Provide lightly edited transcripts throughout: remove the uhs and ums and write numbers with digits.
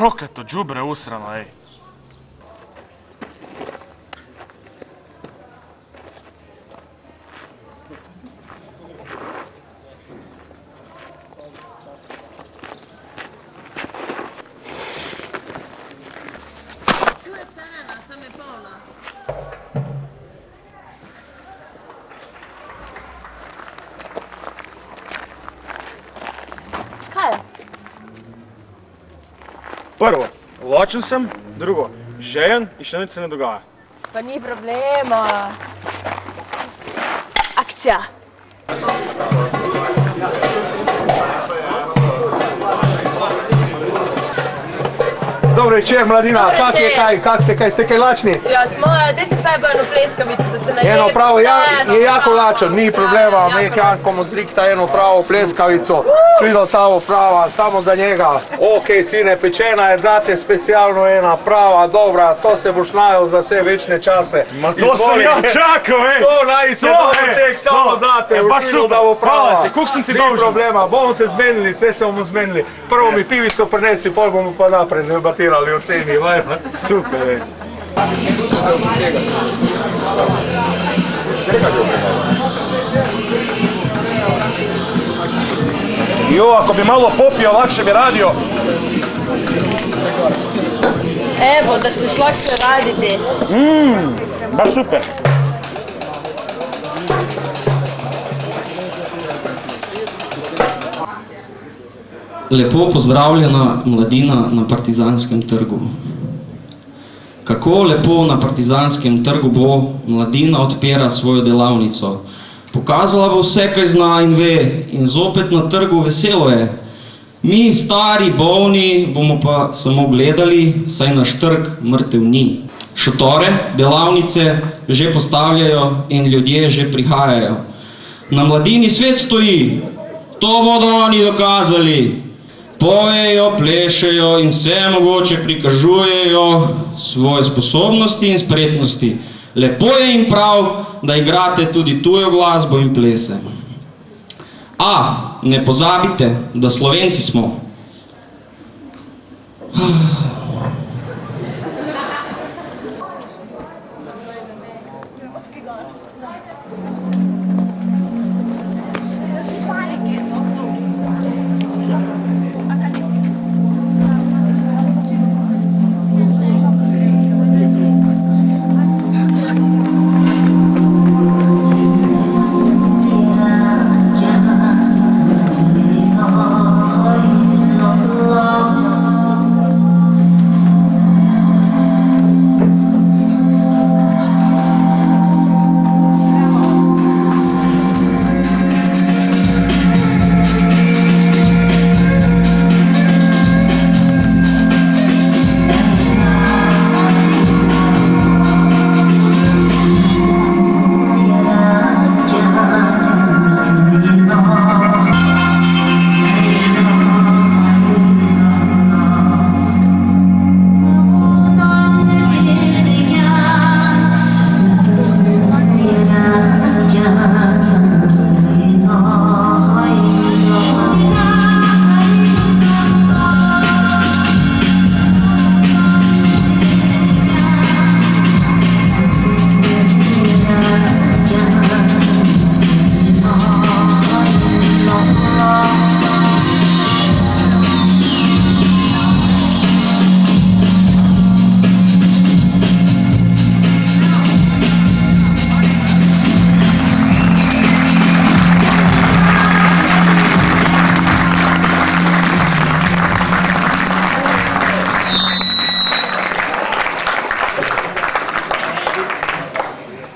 Prokleto džubre usrano, ej. Tu je vseeno, sam je polna. Kaj? Prvo, ločen sem, drugo, žejen in še nič se ne dogaja. Pa ni problema. Akcija. Dobro večer, mladina, kak ste kaj lačni? Ja, smo, dajte peba eno pleskavico, da se najebi. Eno pravo, je jako lačen, ni problema, nek Janko mu zrikta eno pravo pleskavico, prilo ta prava, samo za njega. Ok, sine, pečena je zate specialno ena prava, dobra, to se boš najel za vse večne čase. Ma to sem ja čakal, ej! To naj se dobro tek samo zate, vršilo, da bo prava. Hvala ti, koliko sem ti dolžen? Ni problema, bomo se zmenili, vse se bomo zmenili. Prvo mi pivico prinesi, pol bomo pa naprej debatirali o ceni, vajno. Super, ej. Jo, ako bi malo popio, lakše bi radio. Evo, da ćeš lakše raditi. Baš super. Lepo pozdravljena mladina na Partizanskem trgu. Kako lepo na Partizanskem trgu bo mladina odpira svojo delavnico. Pokazala bo vse, kaj zna in ve, in zopet na trgu veselo je. Mi, stari, bolni, bomo pa samo gledali, saj naš trg mrtev ni. Šotore, delavnice že postavljajo in ljudje že prihajajo. Na mladini svet stoji, to bodo oni dokazali. Pojejo, plešejo in vse mogoče prikažujejo svoje sposobnosti in spretnosti. Lepo je in prav, da igrate tudi tujo glasbo in plese. A, ne pozabite, da Slovenci smo.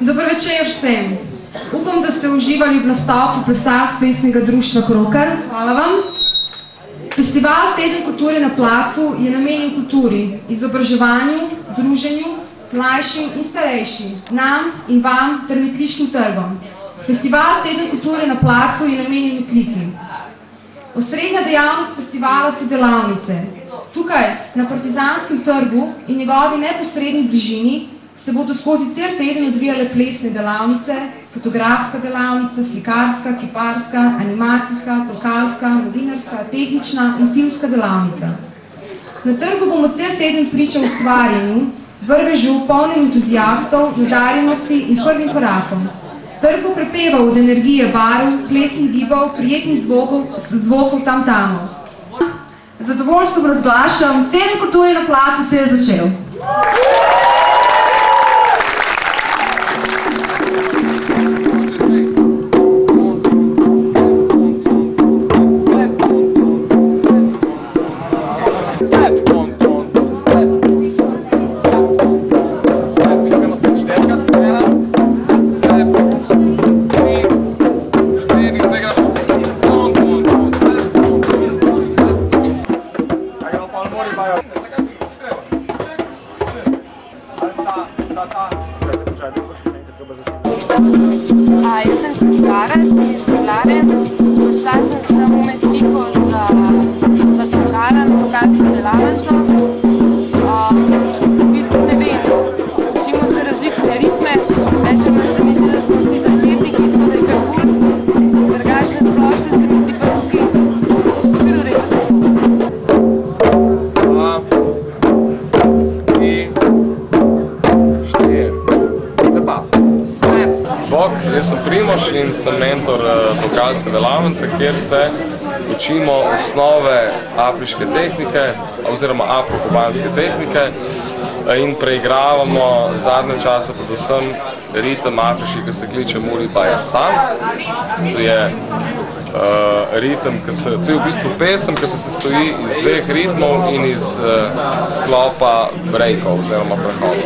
Dober večer vsem. Upam, da ste uživali v nastopu plesalk plesnega društva Krokar. Hvala vam. Festival Teden kulture na placu je namenjen kulturi, izobraževanju, druženju, mlajšim in starejšim, nam in vam ter Metliškim trgom. Festival Teden kulture na placu je namenjen Metliki. Osrednja dejavnost festivala so delavnice. Tukaj, na Partizanskem trgu in njegovi neposredni bližini, se bodo skozi cel teden odvijale plesne delavnice, fotografska delavnica, slikarska, kiparska, animacijska, tolkalska, novinarska, tehnična in filmska delavnica. Na trgu bomo cel teden priča ustvarjanju, vrvežu, polnim entuzijastov, nadarjenosti in prvim korakom. Trg bo prepeval od energije barv, plesnih gibov, prijetnih zvokov tam-tamov. Zadovoljstvom razglašam, teden kulture na placu se je začel. Jaz sem Tolgara, sem iz Trglare. Odšla sem se na umetliko za Tolgara, na tolgarsko delavnico. V bistvu ne vem, učimo se različne ritme, rečem, da se mi zdi, da smo vsi začetniki, tako da je kar kul. Drugačne splošne se mi zdi pa tukaj kar v redu. Jaz sem Primož in sem mentor vokalske delavnice, kjer se učimo osnove afriške tehnike oziroma afro-kubanske tehnike in preigravamo zadnje čase predvsem ritem afriški, ki se kliče Muri Baja San. To je ritem, to je v bistvu pesem, ki se sestoji iz dveh ritmov in iz sklopa breakov oziroma prehodov.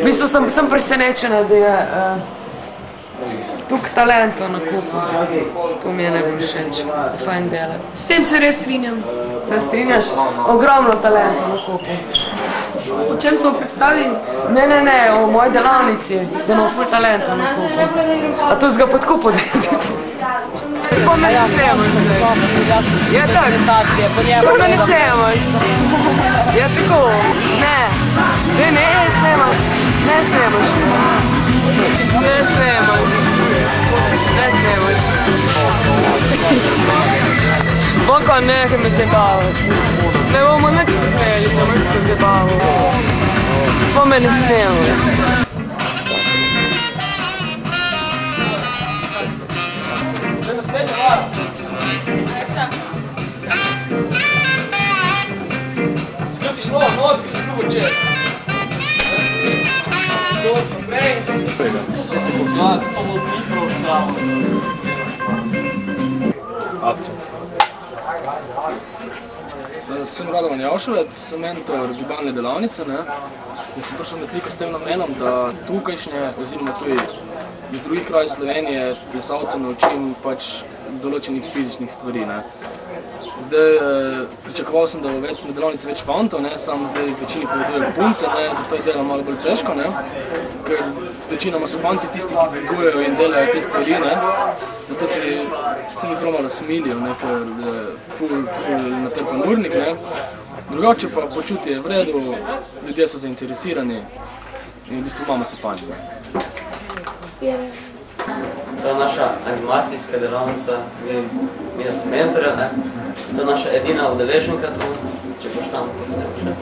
V bistvu sem presenečena, da je toliko talentov na kupu. To mi je najbolj všeč, da je fajn delati. S tem se res strinjam. Se strinjaš? Ogromno talentov na kupu. O čem to predstavi? Ne, o moji delavnici, da imam ful talentov na kupu. A to si ga pod kupo delati? Smo me ne snemaš. Ja, tako. Smo me ne snemaš. Ja, tako. Ne, snemaš. Ne snemaš. Ne snemaš. Ne snemaš. Boko, nehaj me zabavati. Ne bomo nič posneli, če me tako zabavamo. Smo me ne snemaš. Sem Radovan Javšovec, sem mentor gibalne delavnice. Jaz sem prišel metliko s tem namenom, da tukajšnje, oziroma tudi iz drugih krajev Slovenije, plesalce naučim določenih fizičnih stvari. Zdaj, pričakoval sem, da bo na delavnici več fantov, sam zdaj v večini povedujejo punce, zato je delo malo bolj težko, ker večinoma so fanti tisti, ki dvigujejo in delajo te stvari, zato se mi prav malo smilijo, ker na te ponurnik. Drugače pa počutje je v redu, ljudje so zainteresirani in v bistvu imamo se fajn. To je naša animacijska delavnica, mi smo mentorja, to je naša edina udeleženka tu, če boš tam posnemaš.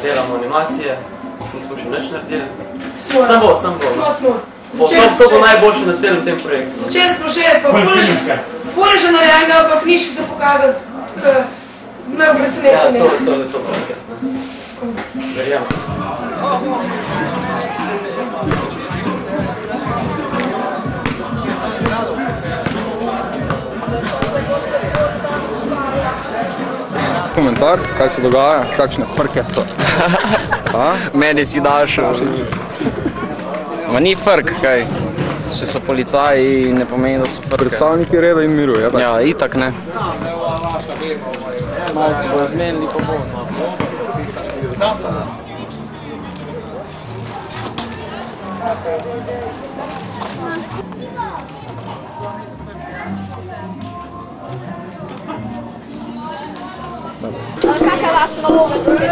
Delamo animacije, nismo še nič naredili. Sam bo. To bo najboljše na celem tem projektu. Začeli smo že, pa ful je že narejenega, ampak ni še se pokazati, me je presenečenje. Ja, to je to vsega. Verjamo. Komentar, kaj se dogaja, kakšne frke so. Meni si dašel. Ma ni frk, kaj. Če so policaji, ne pomeni, da so frke. Predstavniki reda in miru, ja tako? Ja, itak ne. Malo se bojo zmenili, pa bo. Kakva je vaša naloga tukaj?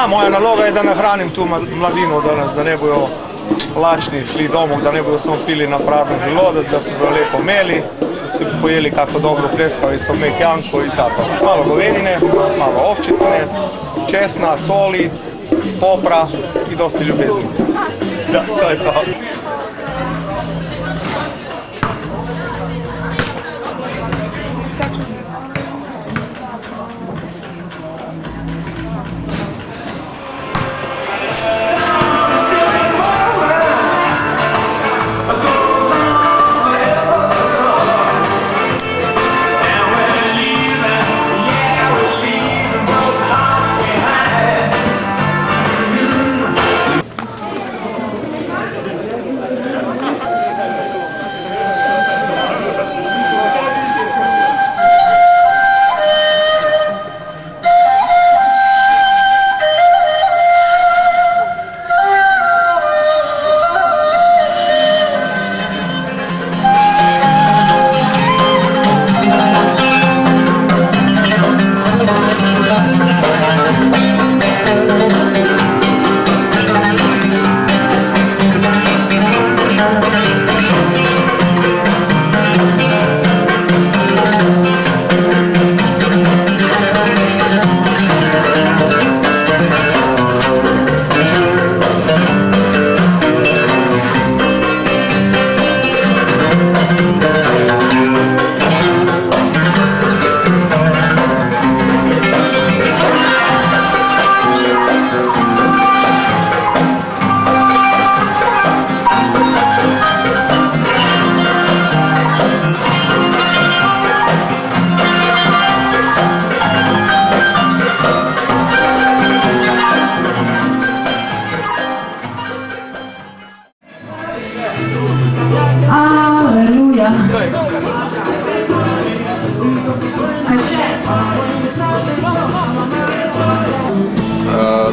Moja naloga je, da nahranim tu mladino danes, da ne bojo lačni šli domov, da ne bojo samo pili na prazen želodec, da se bojo lepo imeli, si pojeli kako dobro pleskavico, mekjanko in tako. Malo govedine, malo ovčetine, česna, soli, popra in dosti ljubezni. Da, to je to.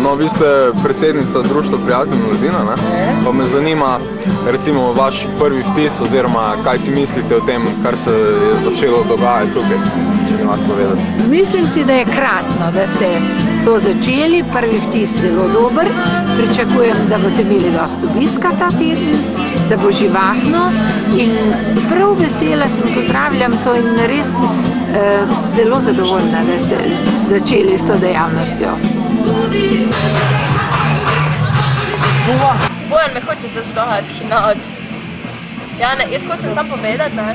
No, vi ste predsednica Društva prijateljev mladine, pa me zanima recimo vaš prvi vtis oziroma kaj si mislite o tem, kar se je začelo dogajati tukaj, če mi lahko povedati. Mislim si, da je krasno, da ste to začeli, prvi vtis zelo dober, pričakujem, da boste imeli dosti obiska ta teden, da bo živahno in prav vesela sem, pozdravljam to in res zelo zadovoljna, da ste začeli s to dejavnostjo. Bojan me hoče zažgati, hinavc. Ja, jaz hočem samo povedati, da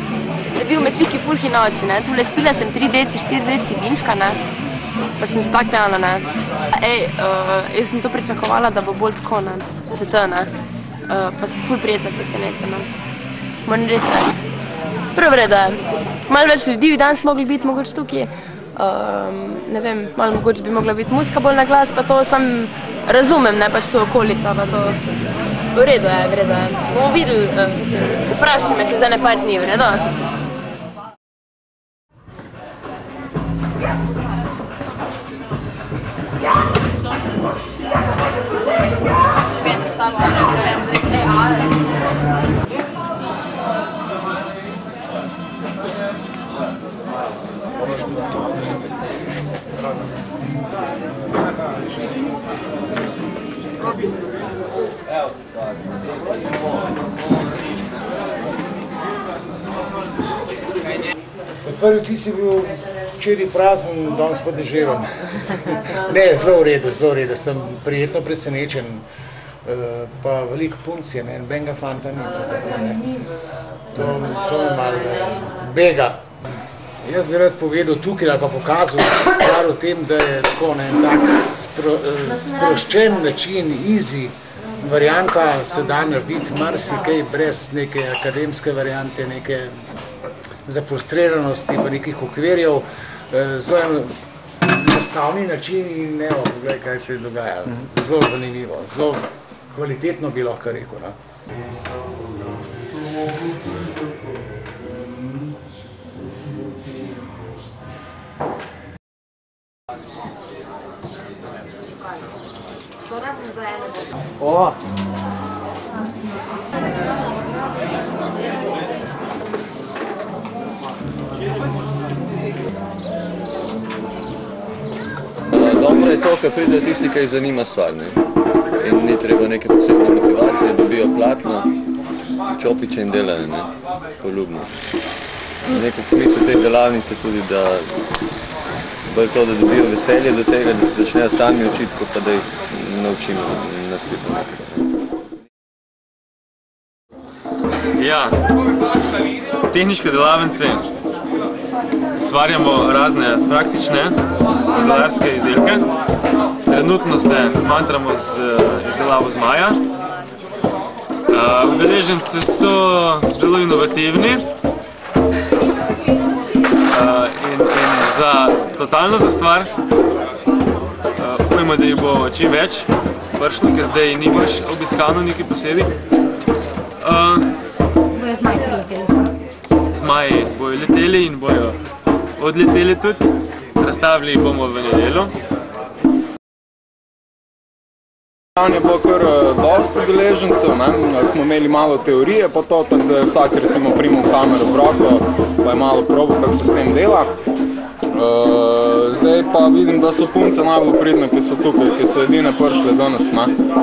ste bil med liki ful hinavci, ne. Tule spila sem 3 deci, 4 deci vinčka, ne. Pa sem že tak pijana, ne. Jaz sem to pričakovala, da bo bolj tako, ne. Ne. Pa sem ful prijetno presenečena. Moram res reči. Prvo vredo je. Malo več ljudi bi danes mogli biti mogoče tukaj. Ne vem, malo mogoče bi mogla biti muzika bolj na glas, pa to sam razumem, ne pač to okolica, pa to v redu je, v redu je. Bomo videli, mislim, vprašaj me, če zdaj ne par dni, v redu? Prvi vtis je bil včeraj prazen, danes pa deževen. Ne, zelo v redu, sem prijetno presenečen. Pa veliko punc je, nobenega fanta ni. To me malo bega. Jaz bi rad povedal tukaj ali pa pokazal stvar o tem, da je tako en tak sproščen način, easy varianta se da narediti marsikaj brez neke akademske variante, neke zafrustriranosti pa nekih okvirjev. Zelo enostavni način in evo, pogledaj, kaj se je dogajalo. Zelo zanimivo, zelo kvalitetno bi lahko rekel. O! Dobro je to, ko pridejo tisti, ki jih zanima stvar, ne? In ni treba neke posebne motivacije, dobijo platno, čopiče in delajo, ne? Poljubno. Nekak smisel te delavnice tudi, da bolj to, da dobijo veselje do tega, da se začnejo sami učiti, kot pa da jih naučimo nasipati nekaj. Ja, tehniške delavnice ustvarjamo razne praktične modelarske izdelke. Trenutno se mantramo z izdelavo zmaja. Udeleženci so zelo inovativni in totalno za stvar. Upajmo, da jih bo čim več prišlo, ker zdaj ni več obiskano nekaj posebej. Bojo zmaji prileteli. Zmaji bojo leteli in bojo odleteli tudi. Razstavili bomo v nedeljo. Dan je bilo kar dosti udeležencev, smo imeli malo teorije pa to, tako da je vsak recimo primil kamero v roko, pa je malo probal, kako se s tem dela. Zdaj pa vidim, da so punce najbolj pridne, ki so tukaj, ki so edine prišle danes,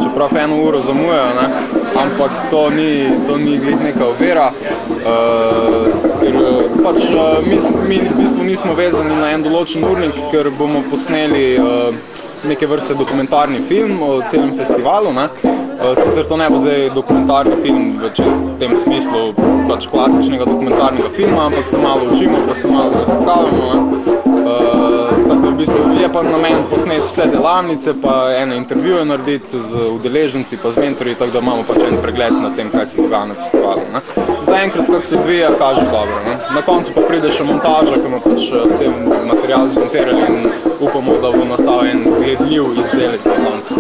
čeprav 1 uro zamujajo, ampak to ni glih neka ovira, ker pač mi v bistvu nismo vezani na en določen urnik, ker bomo posneli neke vrste dokumentarni film o celem festivalu. Sicer to ne bo zdaj dokumentarni film v tem smislu pač klasičnega dokumentarnega filma, ampak se malo učimo, pa se malo zafokavamo. Tako v bistvu je pa namen posneti vse delavnice, pa ene intervjuje narediti z udeleženci, pa z mentorji, tako da imamo pač en pregled na tem, kaj se dogaja na festivalu. Zaenkrat, kako se odvija, kaže dobro. Na koncu pa pride še montaža, ki bomo pač cel material zmontirali in upamo, da bo nastal en gledljiv izdelek na koncu.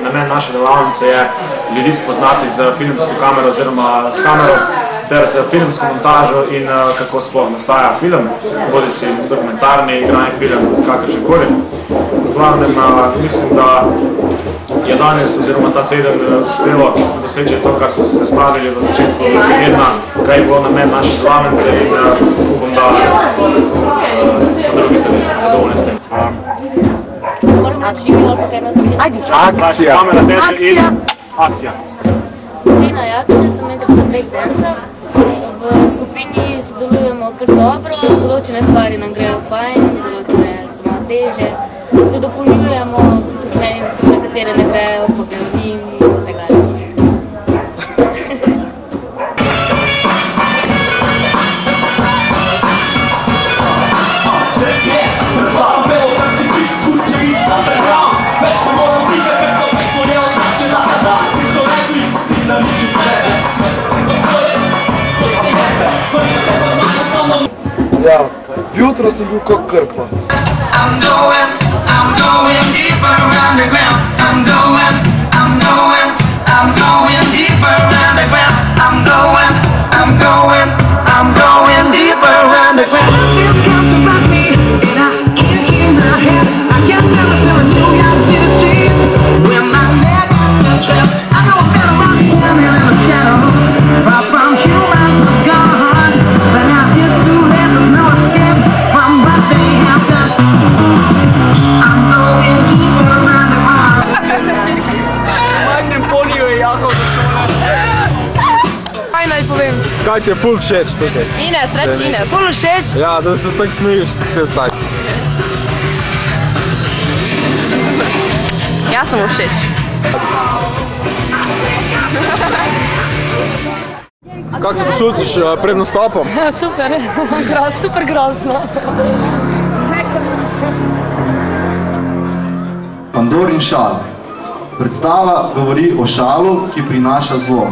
Namen naše delavnice je ljudi spoznati z filmsko kamero oziroma s kamero ter z filmsko montažo in kako sploh nastaja film, bodi si dokumentarni, igrani film, kakršenkoli. V glavnem mislim, da je danes oziroma ta teden uspelo doseči to, kar smo se zastavili v začetku tedna, kaj je bilo namen naše delavnice in upam, da so drugi tudi zadovoljni s tem. Akcija! Akcija! Akcija! Skupina Jakše, sem mentor za breakdance. V skupini sodelujemo kar dobro, določene stvari nam grejo fajn, določene so malo teže. Se dopolnjujemo, tudi meni, nekatere ne grejo, pa grejo in tako dalje. Ja, jutro sem bil kot krpa. Kaj ti je ful všeč tukaj? Ines, reči Ines. Ful všeč? Ja, da se tako smejiš cel cajt. Jaz sem všeč. Kako se počutiš pred nastopom? Super, super grozno. Pandorin šal. Predstava govori o šalu, ki prinaša zlo.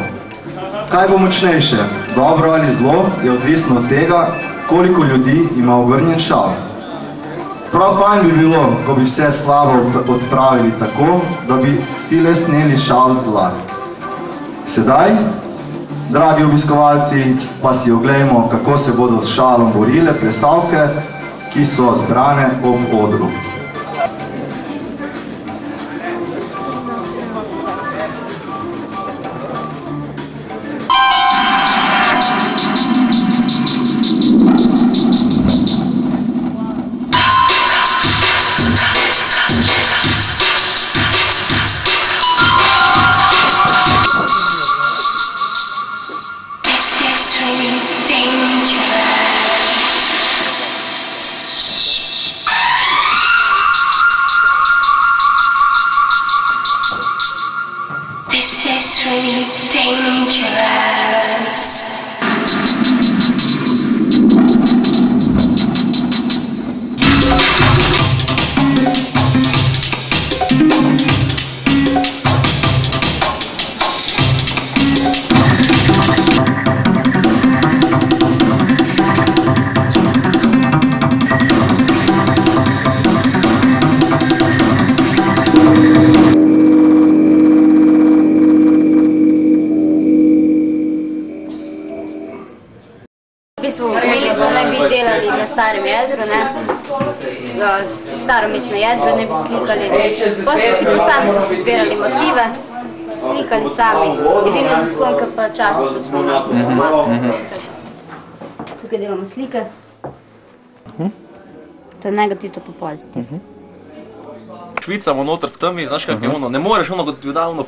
Kaj bo močnejše, dobro ali zlo, je odvisno od tega, koliko ljudi ima obrnjen šal. Prav fajn bi bilo, ko bi vse slabo odpravili tako, da bi si le sneli šal zla. Sedaj, dragi obiskovalci, pa si oglejmo, kako se bodo s šalom borile plesalke, ki so zbrane ob odru. starem jedru, ne. Staro mestno jedro ne bi slikali. Pa sami so si zbirali motive, slikali sami. Edina zaslonka pa čas zaslona. Tukaj delamo slike. To je negativ, to pa pozitiv. Švicamo noter v temi, znaš kak je ono, ne moreš ono, kot ti da ono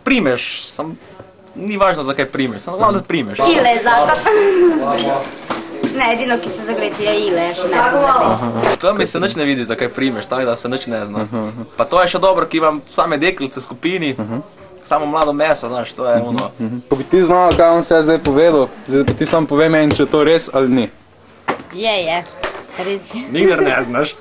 primeš, ni važno zakaj primeš, samo glavno primeš. Ile je zato. Ne, edino ki so zagreti je ile, še ne bi zagreti. V temi se nič ne vidi zakaj primeš, tako da se nič ne zna. Pa to je še dobro, ki imam same deklice v skupini, samo mlado meso, znaš, to je ono. Ko bi ti znala, kaj on se je zdaj povedal, zdaj pa ti sam povej meni, če je to res ali ni. Je, res je. Nikdar ne znaš.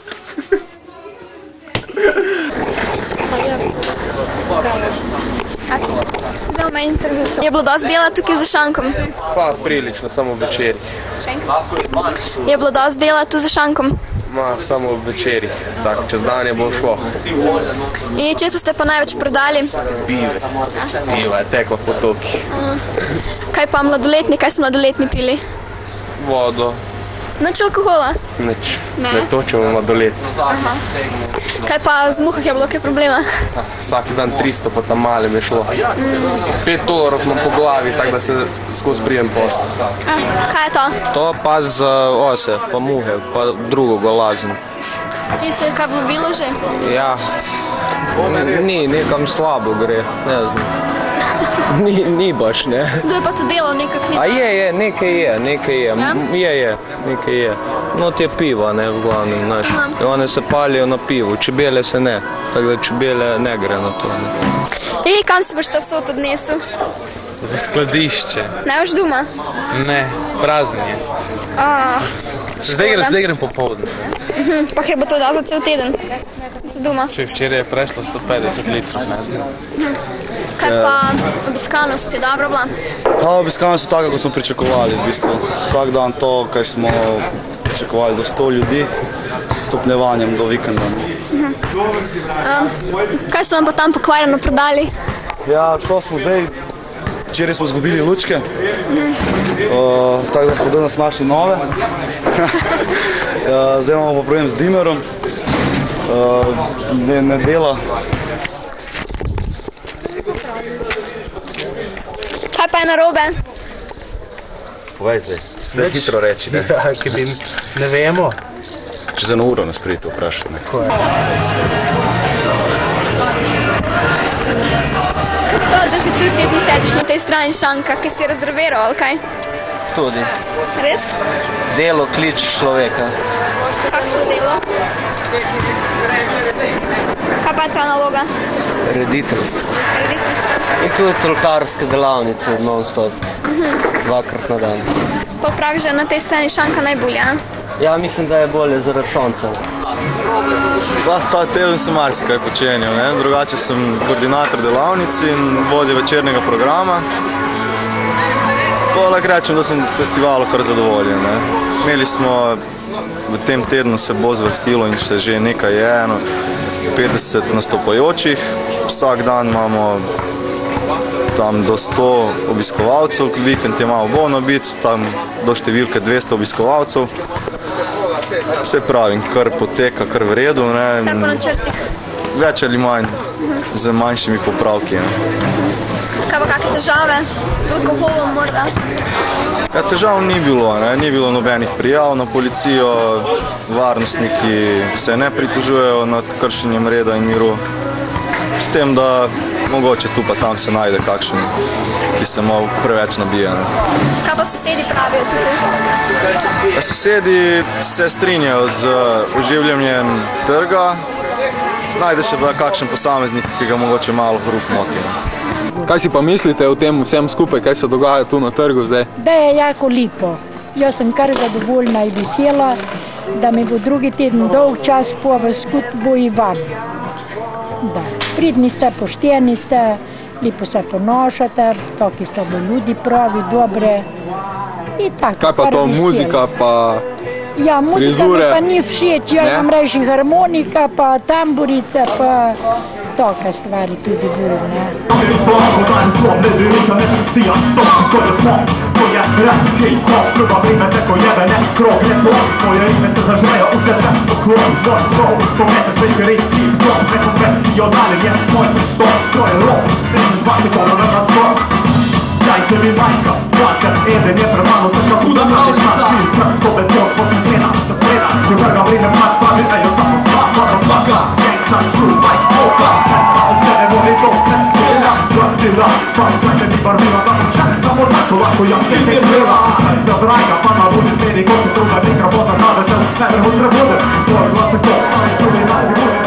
Zdaj me intervju. Je bilo dosti dela tukaj za šankom? Pa prilično, samo večeri. Je bilo dosti dela tu za šankom? Ma, samo večeri, tako čez dan je bo šlo. In česa ste pa največ prodali? Pive. Piva je tekla po toki. Kaj pa mladoletni, kaj so mladoletni pili? Vodo. Nič alkohola? Nič. Ne točemo mladoletni. Kaj pa z muhah je bilo kaj problema? Vsak dan 300 po tam malem je šlo. 5 dolarov imam po glavi, tako da se skozi prijem posla. Kaj je to? To pa z ose, pa muhe, pa drugo golazno. In se je kaj bilo že? Ja, ni, nekam slabo gre, ne znam. Ni baš, ne. Kdo je pa to delal nekak nekaj? A je, nekaj je. Nekaj je. No, te piva, ne, v glavnem, znaš. One se palijo na pivu, čebele se ne. Tako da čebele ne gre na to, ne. I kam si boš ta sod odnesel? V skladišče. Ne boš doma? Ne, prazen je. Zdaj grem popoldne. Pa kaj bo to dal za cel teden? Za doma? Včeraj je prešlo 150 litrov, ne znam. Kaj pa obiskanost je dobra bila? Obiskanost je taka, kot smo pričakovali, v bistvu. Vsak dan to, kaj smo pričakovali, do 100 ljudi, s stopnjevanjem do vikenda. Kaj so vam pa tam pokvarjeno prodali? Ja, to smo zdaj, včeraj smo zgubili lučke, tako da smo danes našli nove. Zdaj imamo pa problem z dimerom, ne dela. Kaj pa je narobe? Povej zdaj, zdaj hitro reči, ne? Ja, ki bi ne vemo. Čez eno uro nas prijete vprašati, ne? Kako to, da že cel teden sediš na tej strani šanka, ki si rezerviral, ali kaj? Tudi. Res? Delo kliče človeka. Kakšno delo? Kaj pa je tvoja naloga? Rediteljstvo. Rediteljstvo. In tu je trolkarske delavnice non-stop, dvakrat na dan. Pa pravi, že na tej strani šanka najbolje, ne? Ja, mislim, da je bolje zaradi sonca. Ta teden sem marsikaj počenjal, ne? Drugače sem koordinator delavnic in vodja večernega programa. Pa lahko rečem, da sem s festivalom kar zadovoljen, ne? Imeli smo, v tem tednu se bo zvrstilo in še že nekaj je, 50 nastopajočih. Vsak dan imamo tam do 100 obiskovalcev, vikend je malo bolj nabit, tam do številke 200 obiskovalcev. Vse pravim, kar poteka, kar v redu. Vse po načrtih? Več ali manj, z manjšimi popravki. Kaj pa kakšne težave? Z alkoholom morda? Ja, težav ni bilo nobenih prijav na policijo, varnostniki se ne pritožujejo nad kršenjem reda in miru. S tem, da mogoče tu pa tam se najde kakšen, ki se malo preveč nabije. Kaj pa sosedi pravijo tukaj? Ja, sosedi se strinjajo z oživljanjem trga, najde še pa kakšen posameznik, ki ga mogoče malo hrup moti. Kaj si pa mislite o tem vsem skupaj, kaj se dogaja tu na trgu zdaj? Da je jako lepo. Jaz sem kar zadovoljna in vesela, da mi bo drugi teden dolg čas po skut bo i vam. Da, pridni ste, pošteni ste, lepo se ponošate, taki ste do ljudi pravi, dobre. I tako, kaj pa to, muzika pa ja, muzika frizure? Mi pa ni všeč, jaz imam reči harmonika, pa tamburice, pa take stvari tudi bolj, ne. Dajte mi majka, dvakrat eden je premalo, sem pa huda pravljica. To be to posmetena, da spreda, če vrga vrime smak pravi, ejo tako smak, motherfucker. Gangsta, true, white smoker. Od sebe voli to, preskela, vrtila. Pa znajte mi barvila, da počne samo tako lahko jaz te krila. Za vraga, pa na budi sledi, ko se druga nekra bota kada te najvrhu trebude. Svoj glas je to, ali drugi najvi bude.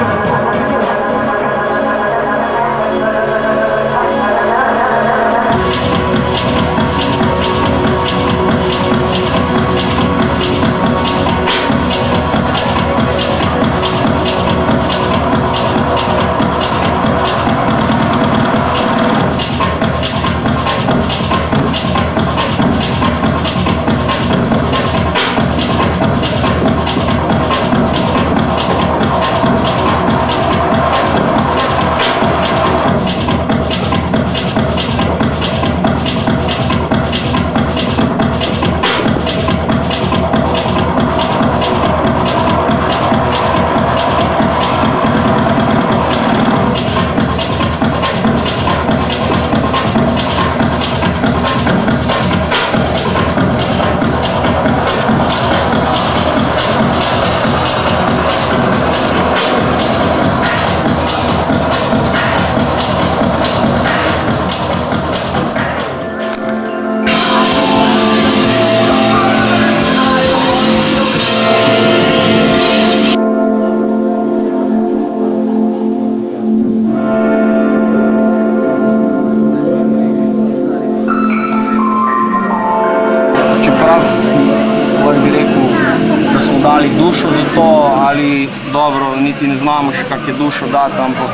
Dušo za to, ali dobro, niti ne znamo še kak je dušo dati, ampak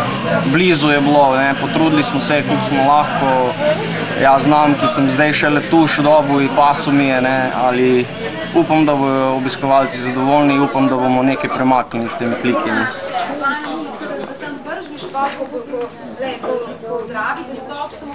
blizu je bilo, ne, potrudili smo se, koliko smo lahko. Jaz znam, ki sem zdaj šele tu še dobu in pasu mi je, ne, ali upam, da bojo obiskovalci zadovoljni, upam, da bomo nekaj premaknili s temi kliki. Ne. Ko odravite stop, samo